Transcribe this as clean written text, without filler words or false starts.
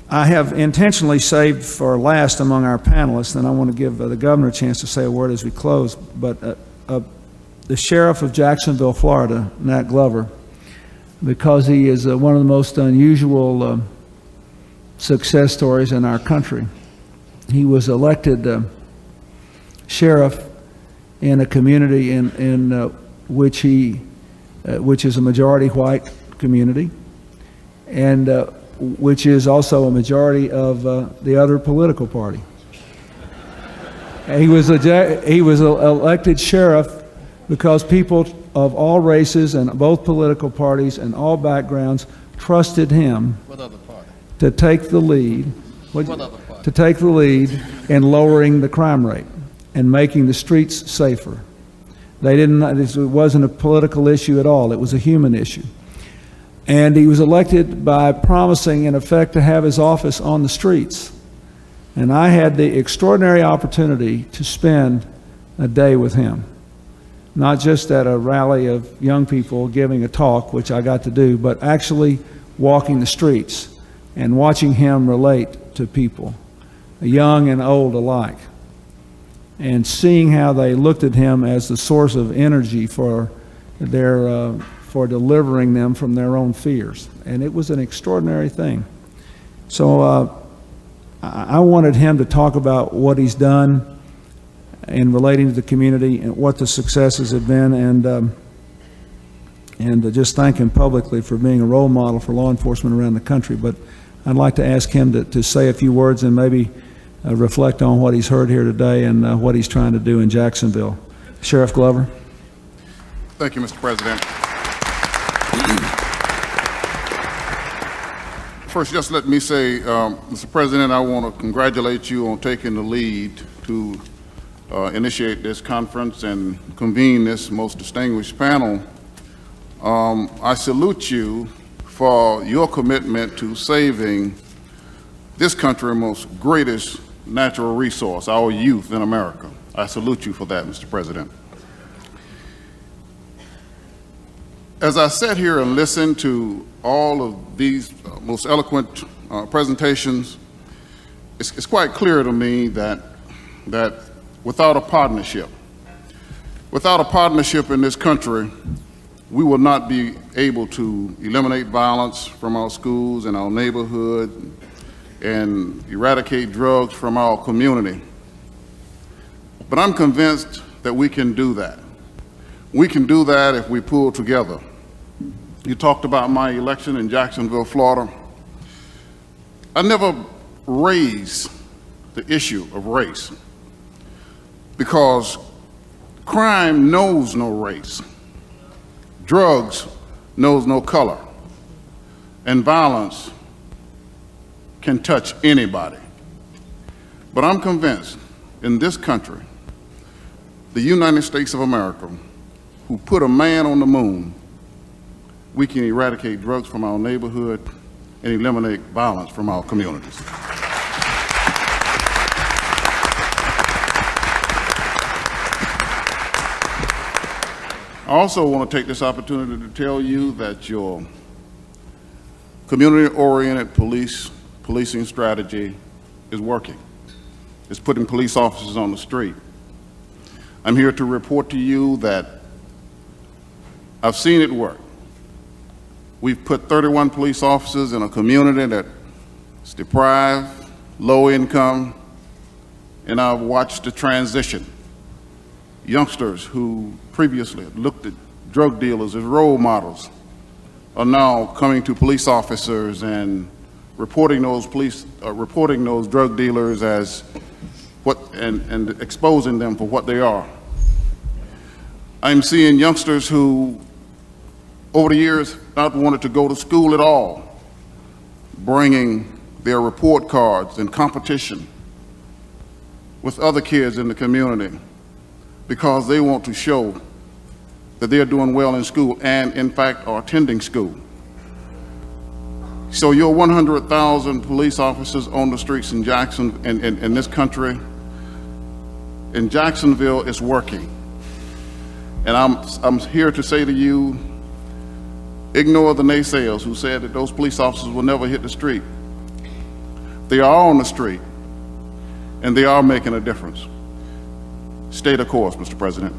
I have intentionally saved for last among our panelists, and I want to give the governor a chance to say a word as we close, but the sheriff of Jacksonville, Florida, Nat Glover, because he is one of the most unusual success stories in our country. He was elected sheriff in a community in which is a majority white community, and which is also a majority of the other political party. He was elected sheriff because people of all races and both political parties and all backgrounds trusted him to take the lead. To take the lead in lowering the crime rate and making the streets safer. It wasn't a political issue at all. It was a human issue. And he was elected by promising, in effect, to have his office on the streets. And I had the extraordinary opportunity to spend a day with him, not just at a rally of young people giving a talk, which I got to do, but actually walking the streets and watching him relate to people, young and old alike, and seeing how they looked at him as the source of energy for delivering them from their own fears. And it was an extraordinary thing. So I wanted him to talk about what he's done in relating to the community and what the successes have been, and to just thank him publicly for being a role model for law enforcement around the country. But I'd like to ask him to say a few words and maybe reflect on what he's heard here today and what he's trying to do in Jacksonville. Sheriff Glover. Thank you, Mr. President. First, just let me say, Mr. President, I want to congratulate you on taking the lead to initiate this conference and convene this most distinguished panel. I salute you for your commitment to saving this country's most greatest natural resource, our youth in America. I salute you for that, Mr. President. As I sat here and listened to all of these most eloquent presentations, it's quite clear to me that without a partnership in this country, we will not be able to eliminate violence from our schools and our neighborhood and eradicate drugs from our community. But I'm convinced that we can do that. We can do that if we pull together. You talked about my election in Jacksonville, Florida. I never raised the issue of race because crime knows no race. Drugs knows no color, and violence can touch anybody. But I'm convinced in this country, the United States of America, who put a man on the moon, we can eradicate drugs from our neighborhood and eliminate violence from our communities. I also want to take this opportunity to tell you that your community-oriented policing strategy is working. It's putting police officers on the street. I'm here to report to you that I've seen it work. We've put 31 police officers in a community that's deprived, low income, and I've watched the transition. Youngsters who previously looked at drug dealers as role models are now coming to police officers and reporting those drug dealers as and exposing them for what they are. I'm seeing youngsters who over the years not wanted to go to school at all, bringing their report cards in competition with other kids in the community because they want to show that they're doing well in school and, in fact, are attending school. So your 100,000 police officers on the streets in in this country, in Jacksonville, is working. And I'm here to say to you, Ignore the naysayers who said that those police officers will never hit the street. They are on the street, and they are making a difference. Stay the course, Mr. President.